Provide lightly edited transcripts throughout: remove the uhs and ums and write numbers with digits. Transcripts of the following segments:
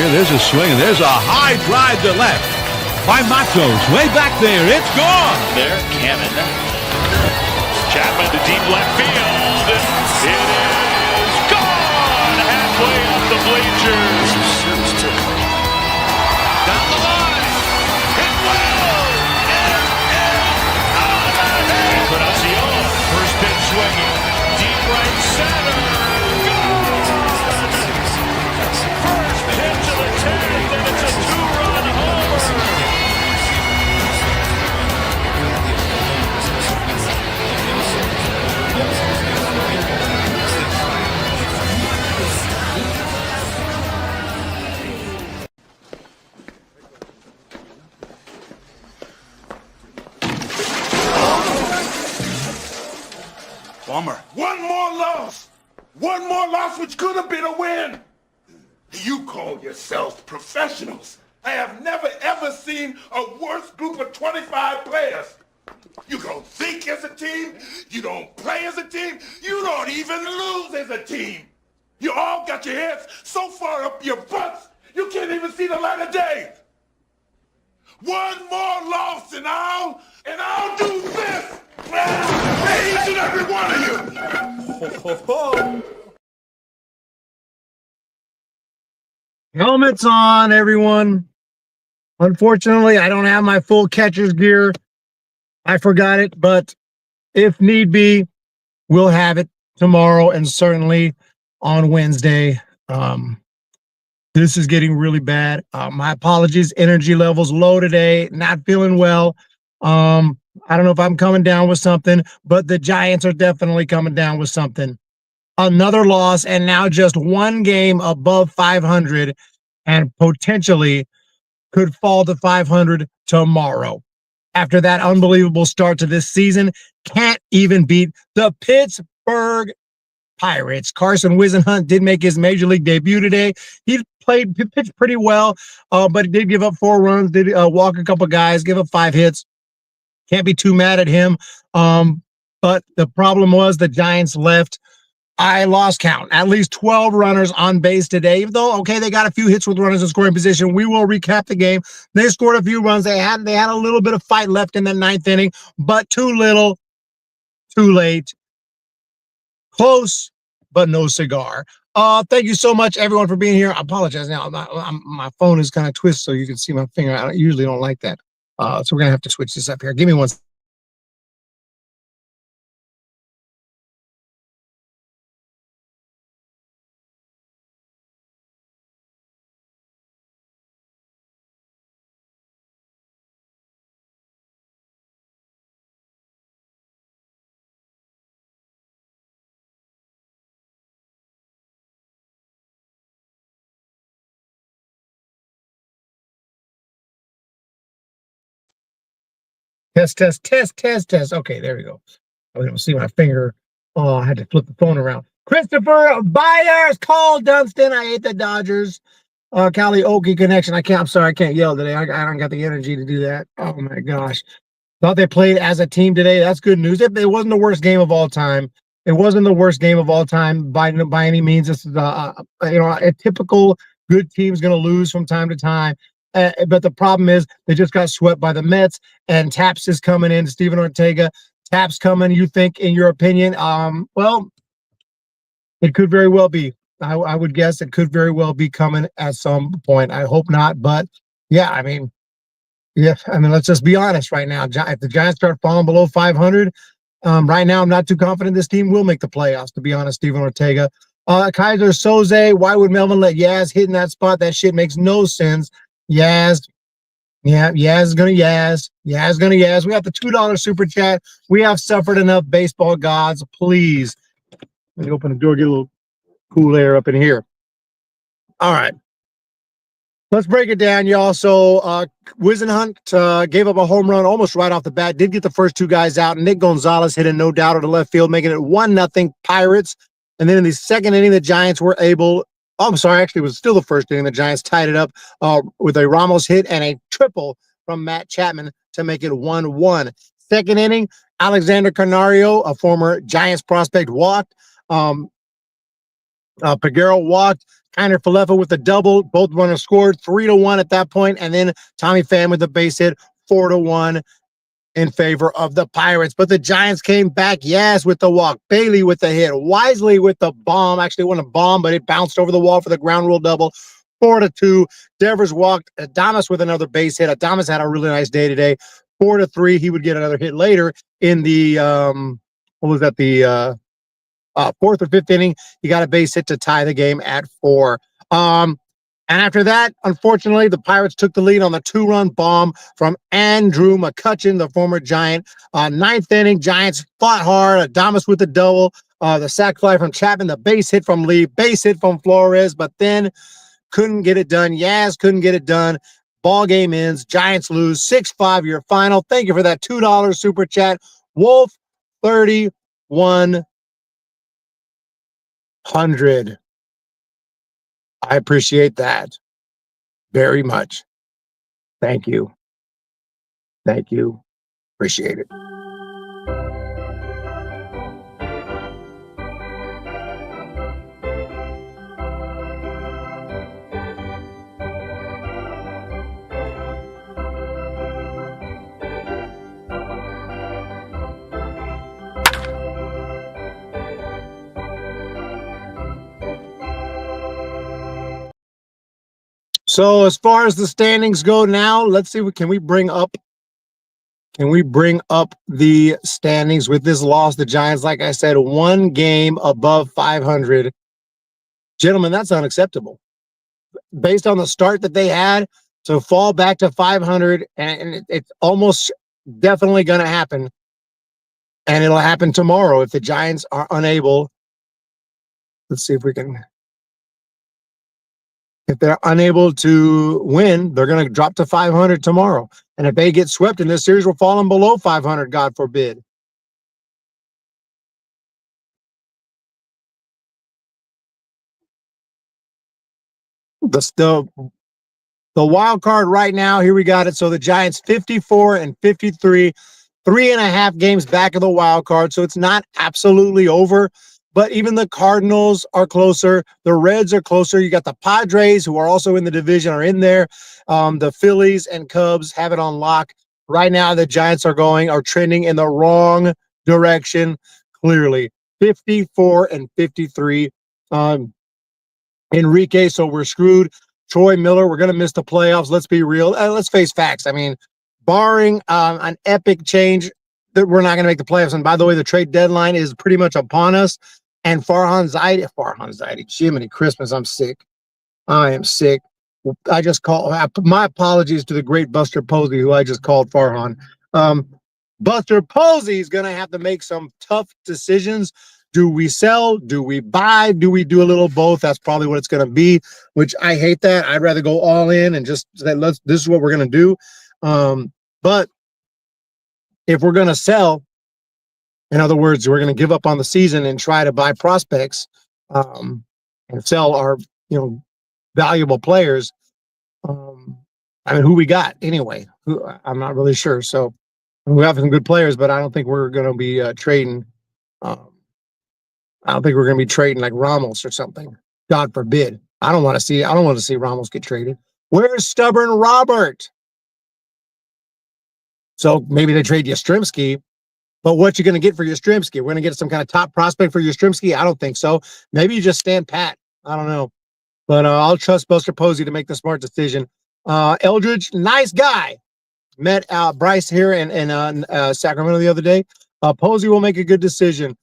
Here, there's a swing, and there's a high drive to left by Matos. Way back there. It's gone. There, Cannon. Chapman to deep left field. It is gone. Halfway up the bleachers. Down the line. It will. It is out of here. Encarnacion. First pitch swinging. Deep right center. First pitch of the 10th, and it's a two-run homer. Bummer. One more loss. One more loss, which could have been a win. You call yourselves professionals. I have never, ever seen a worse group of 25 players. You don't think as a team. You don't play as a team. You don't even lose as a team. You all got your heads so far up your butts, you can't even see the light of day. One more loss and I'll do this. Hey, each and every one of you. Helmets on, everyone. Unfortunately, I don't have my full catcher's gear. I forgot it, but if need be, we'll have it tomorrow and certainly on Wednesday. This is getting really bad. My apologies. Energy levels low today. Not feeling well. I don't know if I'm coming down with something, but the Giants are definitely coming down with something. Another loss, and now just one game above 500, and potentially could fall to 500 tomorrow. After that unbelievable start to this season, can't even beat the Pittsburgh Pirates. Carson Whisenhunt did make his major league debut today. He pitched pretty well, but he did give up 4 runs, did walk a couple guys, give up 5 hits. Can't be too mad at him. But the problem was the Giants left, I lost count, at least 12 runners on base today. Even though, okay, they got a few hits with runners in scoring position. We will recap the game. They scored a few runs. They had a little bit of fight left in the 9th inning, but too little, too late. Close, but no cigar. Thank you so much, everyone, for being here. I apologize now. My phone is kind of twisted, so you can see my finger. I usually don't like that. So we're going to have to switch this up here. Give me one. Test. Okay, there we go. I don't see my finger. Oh, I had to flip the phone around. Christopher Byers, Cole Dunston. I hate the Dodgers. Cali Okie connection. I'm sorry, I can't yell today. I don't got the energy to do that. Oh my gosh. Thought they played as a team today. That's good news. It wasn't the worst game of all time. It wasn't the worst game of all time by any means. This is a typical good team's going to lose from time to time. But the problem is they just got swept by the Mets, and Taps is coming in. Steven Ortega, Taps coming. You think, in your opinion? Well, it could very well be. I would guess it could very well be coming at some point. I hope not, but yeah, let's just be honest right now. If the Giants start falling below 500, right now I'm not too confident this team will make the playoffs. To be honest, Steven Ortega, Kaiser Soze. Why would Melvin let Yaz hit in that spot? That shit makes no sense. Yaz is gonna Yaz. We got the $2 super chat. We have suffered enough, baseball gods. Please, let me open the door, get a little cool air up in here. All right, let's break it down, y'all. So, Whisenhunt gave up a home run almost right off the bat. Did get the first 2 guys out. Nick Gonzalez hit a no doubter to left field, making it 1-0 Pirates. And then in the 2nd inning, the Giants were able. Oh, I'm sorry. Actually, it was still the 1st inning. The Giants tied it up with a Ramos hit and a triple from Matt Chapman to make it 1-1. 2nd inning, Alexander Canario, a former Giants prospect, walked. Peguero walked. Kiner Falefa with the double. Both runners scored 3-1 at that point, and then Tommy Pham with the base hit, 4-1 in favor of the Pirates. But the Giants came back, Yaz with the walk, Bailey with the hit, Wisely with the bomb. Actually, it wasn't a bomb, but it bounced over the wall for the ground rule double, 4-2. Devers walked. Adames with another base hit. Adames had a really nice day today, 4-3. He would get another hit later in the the fourth or fifth inning. He got a base hit to tie the game at 4. And after that, unfortunately, the Pirates took the lead on the 2-run bomb from Andrew McCutchen, the former Giant. Ninth inning, Giants fought hard. Adames with the double, the sac fly from Chapman, the base hit from Lee, base hit from Flores, but then couldn't get it done. Yaz couldn't get it done. Ball game ends. Giants lose 6-5. Your final. Thank you for that $2 super chat. Wolf 3100. I appreciate that very much. Thank you. Thank you. Appreciate it. So as far as the standings go now, let's see what can we bring up the standings with this loss. The Giants, like I said, 1 game above 500. Gentlemen, that's unacceptable. Based on the start that they had, to fall back to 500, and it's almost definitely going to happen. And it'll happen tomorrow if the Giants are unable. Let's see if we can. If they're unable to win, they're going to drop to 500 tomorrow. And if they get swept in this series, we're falling below 500, God forbid. The wild card right now, here we got it. So the Giants 54-53, 3.5 games back of the wild card. So it's not absolutely over. But even the Cardinals are closer. The Reds are closer. You got the Padres, who are also in the division, are in there. The Phillies and Cubs have it on lock. Right now, the Giants are trending in the wrong direction, clearly. 54-53. Enrique, so we're screwed. Troy Miller, we're going to miss the playoffs. Let's be real. Let's face facts. I mean, barring an epic change, that we're not going to make the playoffs. And by the way, the trade deadline is pretty much upon us. And Farhan Zaidi, Jiminy Christmas, I'm sick. I am sick. I just called. My apologies to the great Buster Posey, who I just called Farhan. Buster Posey is going to have to make some tough decisions. Do we sell? Do we buy? Do we do a little both? That's probably what it's going to be, which I hate that. I'd rather go all in and just say, this is what we're going to do. But if we're going to sell, in other words, we're going to give up on the season and try to buy prospects and sell our, valuable players. I mean, who we got anyway? I'm not really sure. So we have some good players, but I don't think we're going to be trading. I don't think we're going to be trading like Ramos or something. God forbid. I don't want to see Ramos get traded. Where's stubborn Robert? So maybe they trade Yastrzemski, but what you going to get for Yastrzemski? We're going to get some kind of top prospect for Yastrzemski? I don't think so. Maybe you just stand pat. I don't know. But I'll trust Buster Posey to make the smart decision. Eldridge, nice guy. Met Bryce here in Sacramento the other day. Posey will make a good decision.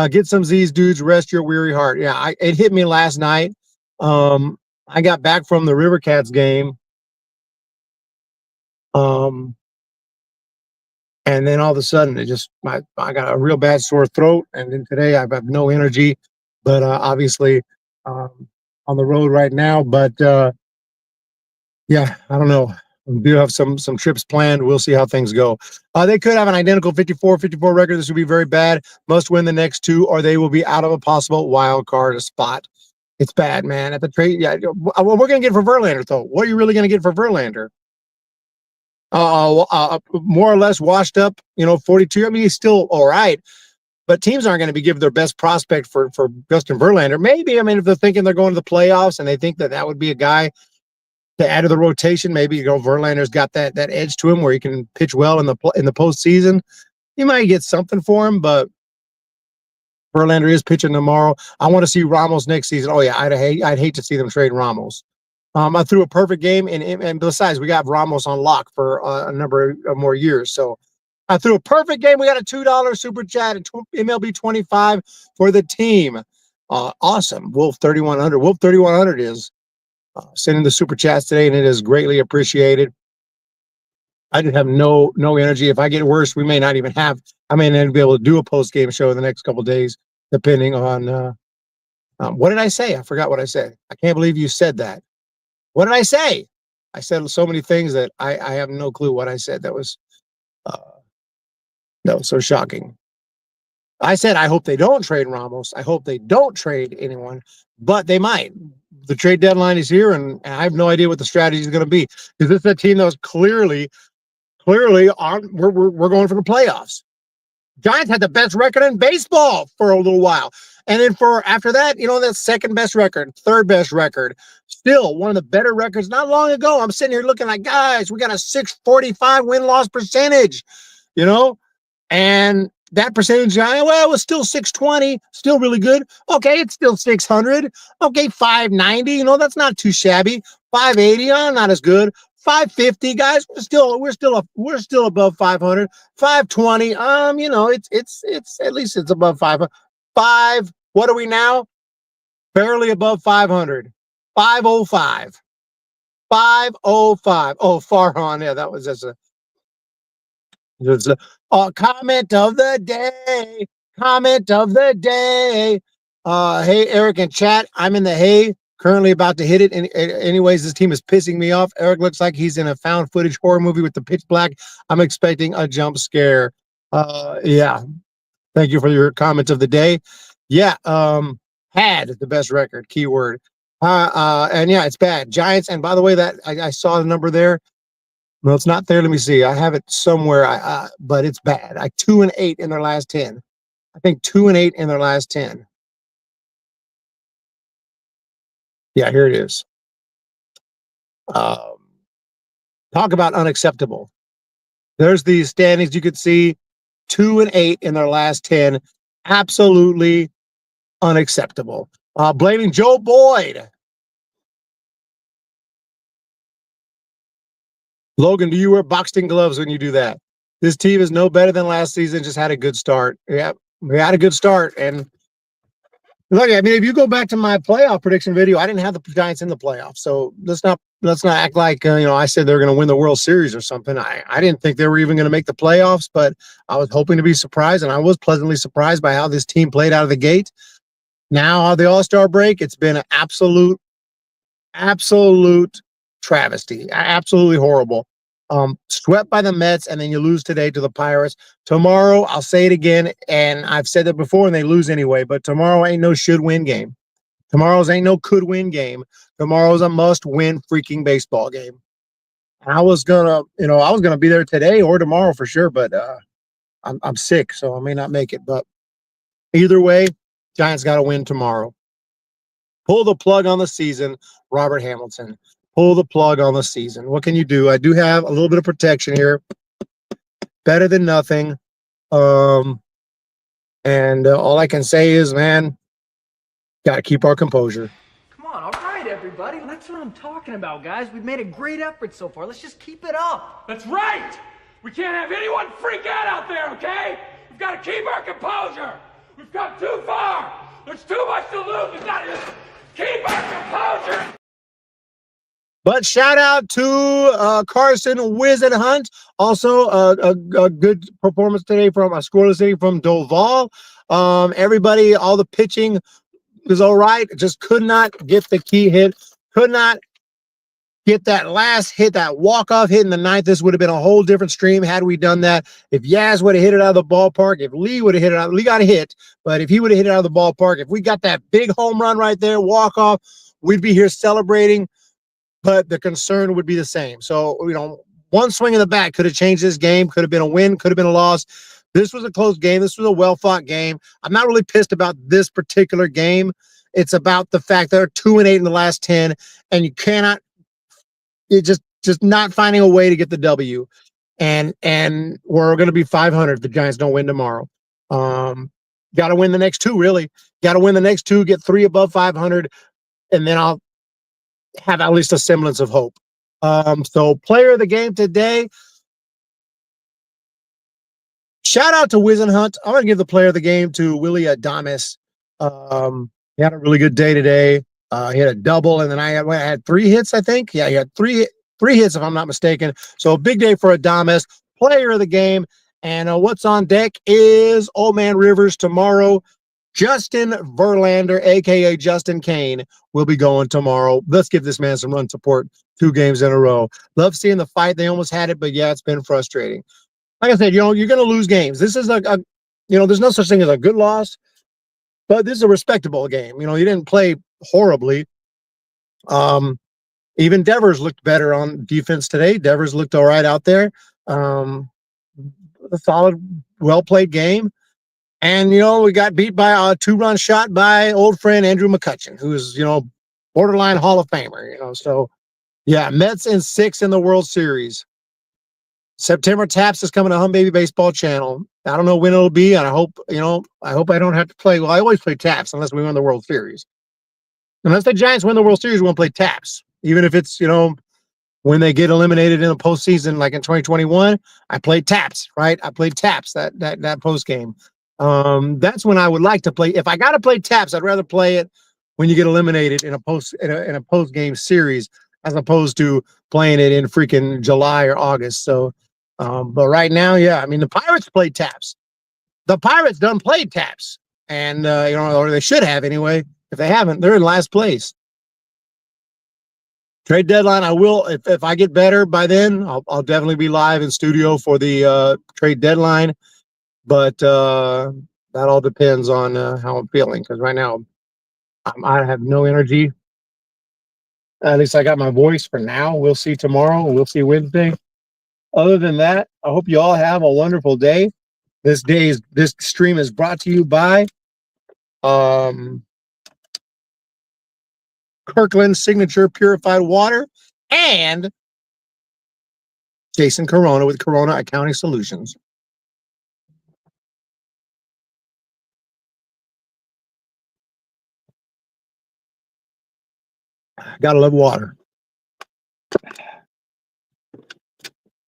Get some Z's, dudes. Rest your weary heart. Yeah, it hit me last night. I got back from the River Cats game. And then all of a sudden, I got a real bad sore throat. And then today I have no energy, but obviously on the road right now. But yeah, I don't know. We do have some trips planned. We'll see how things go. They could have an identical 54-54 record. This would be very bad. Must win the next 2, or they will be out of a possible wild card spot. It's bad, man. At the trade, yeah. What we're going to get for Verlander, though? What are you really going to get for Verlander? More or less washed up, 42. I mean, he's still all right, but teams aren't going to be giving their best prospect for Justin Verlander. Maybe, I mean, if they're thinking they're going to the playoffs and they think that would be a guy to add to the rotation, maybe, you know, Verlander's got that edge to him where he can pitch well in the postseason. You might get something for him, but Verlander is pitching tomorrow. I want to see Ramos next season. Oh yeah, I'd hate to see them trade Ramos. I threw a perfect game, and besides, we got Ramos on lock for a number of more years. So I threw a perfect game. We got a $2 super chat at MLB 25 for the team. Awesome. Wolf 3100. Wolf 3100 is sending the super chats today, and it is greatly appreciated. I just have no energy. If I get worse, we may not even have. I may not be able to do a post game show in the next couple of days, depending on what did I say? I forgot what I said. I can't believe you said that. What did I say? I said so many things that I have no clue what I said. That was so shocking. I said I hope they don't trade Ramos. I hope they don't trade anyone, but they might. The trade deadline is here, and I have no idea what the strategy is going to be. Because this is a team that was clearly on. We're going for the playoffs. Giants had the best record in baseball for a little while. And then after that, you know, that second best record, third best record, still one of the better records not long ago. I'm sitting here looking like, guys, we got a 645 win-loss percentage, you know, and that percentage, well, it was still 620, still really good. Okay, it's still 600. Okay, 590, you know, that's not too shabby. 580, not as good. 550, guys, we're still above 500. 520, you know, it's at least it's above 500. What are we now? Barely above 500. 505. 505. Oh, far on. Yeah, that was just a comment of the day. Comment of the day. Hey, Eric in chat. I'm in the hay. Currently about to hit it. Anyways, this team is pissing me off. Eric looks like he's in a found footage horror movie with the pitch black. I'm expecting a jump scare. Yeah. Thank you for your comments of the day. Yeah. Had the best record. Keyword. And yeah, it's bad. Giants. And by the way, that I saw the number there. No, it's not there. Let me see. I have it somewhere. But it's bad. 2-8 in their last 10. I think 2-8 in their last 10. Yeah, here it is. Talk about unacceptable. There's these standings. You could see 2-8 in their last 10. Absolutely unacceptable. Blaming Joe Boyd. Logan, do you wear boxing gloves when you do that? This team is no better than last season. Just had a good start. Yeah, we had a good start. And look, I mean, if you go back to my playoff prediction video, I didn't have the Giants in the playoffs. So let's not act like, you know, I said they're going to win the World Series or something. I didn't think they were even going to make the playoffs, but I was hoping to be surprised, and I was pleasantly surprised by how this team played out of the gate. Now, the All-Star break, it's been an absolute travesty. Absolutely horrible. Swept by the Mets, and then you lose today to the Pirates. Tomorrow, I'll say it again, and I've said it before, and they lose anyway, but tomorrow ain't no should-win game. Tomorrow's ain't no could-win game. Tomorrow's a must-win freaking baseball game. I was gonna be there today or tomorrow for sure, but I'm sick, so I may not make it. But either way, Giants got to win tomorrow. Pull the plug on the season, Robert Hamilton. Pull the plug on the season. What can you do? I do have a little bit of protection here. Better than nothing. And all I can say is, man, got to keep our composure. Come on, all right, everybody. That's what I'm talking about, guys. We've made a great effort so far. Let's just keep it up. That's right. We can't have anyone freak out there, okay? We've got to keep our composure. We've come too far. There's too much to lose. We've got to just keep our composure. But shout out to Carson Whisenhunt. Also, a good performance today from a scoreless inning from Doval. Everybody, all the pitching was all right. Just could not get the key hit. Could not get that last hit, that walk-off hit in the ninth. This would have been a whole different stream had we done that. If Yaz would have hit it out of the ballpark, if Lee would have hit it out, Lee got a hit, but if he would have hit it out of the ballpark, if we got that big home run right there, walk-off, we'd be here celebrating. But the concern would be the same. So, you know, one swing in the bat could have changed this game, could have been a win, could have been a loss. This was a close game. This was a well-fought game. I'm not really pissed about this particular game. It's about the fact that they're 2-8 in the last 10, and you're just not finding a way to get the W. And we're going to be 500 if the Giants don't win tomorrow. Got to win the next two, really. Got to win the next two, get 3 above 500, and then I'll have at least a semblance of hope. So player of the game today, shout out to Whisenhunt. I'm going to give the player of the game to Willie Adames. He had a really good day today. He had a double, and then I had 3 hits, I think. Yeah, he had three hits, if I'm not mistaken. So a big day for Adames, player of the game. And what's on deck is Old Man Rivers tomorrow. Justin Verlander, a.k.a. Justin Kane, will be going tomorrow. Let's give this man some run support 2 games in a row. Love seeing the fight. They almost had it, but yeah, it's been frustrating. Like I said, you're going to lose games. This is there's no such thing as a good loss, but this is a respectable game. You didn't play horribly. Even Devers looked better on defense today. Devers looked all right out there. A solid, well-played game. And, we got beat by a 2-run shot by old friend Andrew McCutchen, who's, borderline Hall of Famer, So, yeah, Mets in 6 in the World Series. September Taps is coming to Humm Baby Baseball Channel. I don't know when it'll be, and I hope I don't have to play. Well, I always play Taps unless we win the World Series. Unless the Giants win the World Series, we won't play Taps. Even if it's, when they get eliminated in the postseason, like in 2021, I played Taps, right? I played Taps that post game. That's when I would like to play. If I got to play Taps, I'd rather play it when you get eliminated in a post game series as opposed to playing it in freaking July or August. So, but right now, yeah, I mean, the Pirates played Taps. The Pirates done played Taps, and or they should have anyway. If they haven't, they're in last place. Trade deadline, I will, if I get better by then, I'll definitely be live in studio for the trade deadline. But that all depends on how I'm feeling, because right now I have no energy. At least I got my voice for now. We'll see tomorrow. We'll see Wednesday. Other than that, I hope you all have a wonderful day. This stream is brought to you by Kirkland Signature Purified Water and Jason Corona with Corona Accounting Solutions. Gotta love water.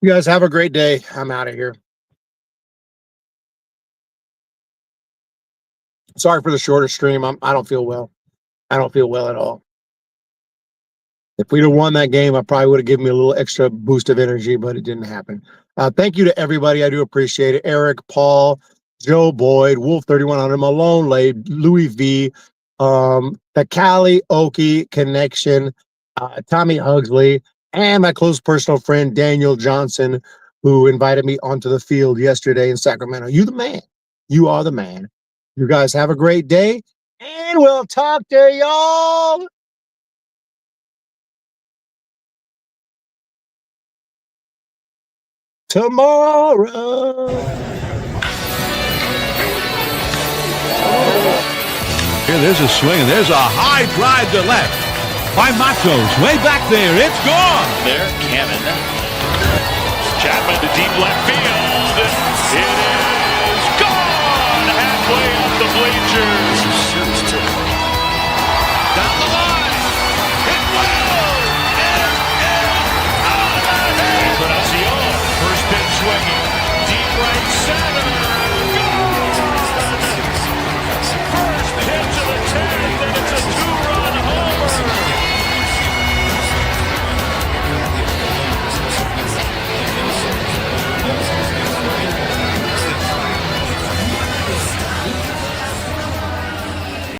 You guys have a great day. I'm out of here. Sorry for the shorter stream. I don't feel well. I don't feel well at all. If we'd have won that game, I probably would have given me a little extra boost of energy, but it didn't happen. Thank you to everybody. I do appreciate it. Eric, Paul, Joe Boyd, Wolf 3100, Malone Lade, Louis V, the Cali Okie Connection, Tommy Hugsley, and my close personal friend Daniel Johnson, who invited me onto the field yesterday in Sacramento. You the man. You are the man. You guys have a great day, and we'll talk to y'all tomorrow. Here, there's a swing, and there's a high drive to left by Matos. Way back there, it's gone. There, Cannon. Chapman to deep left field. It is